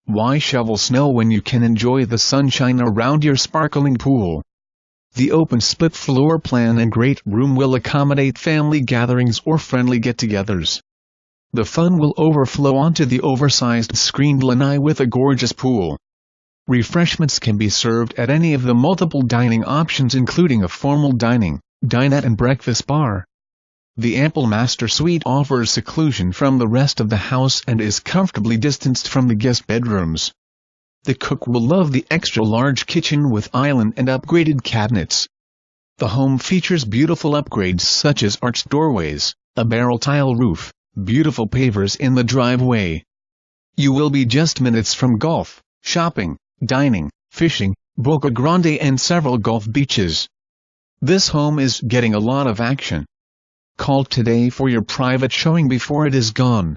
Why shovel snow when you can enjoy the sunshine around your sparkling pool? The open split floor plan and great room will accommodate family gatherings or friendly get-togethers. The fun will overflow onto the oversized screened lanai with a gorgeous pool. Refreshments can be served at any of the multiple dining options including a formal dining, dinette and breakfast bar. The ample master suite offers seclusion from the rest of the house and is comfortably distanced from the guest bedrooms. The cook will love the extra-large kitchen with island and upgraded cabinets. The home features beautiful upgrades such as arched doorways, a barrel tile roof, beautiful pavers in the driveway. You will be just minutes from golf, shopping, dining, fishing, Boca Grande and several Gulf beaches. This home is getting a lot of action. Call today for your private showing before it is gone.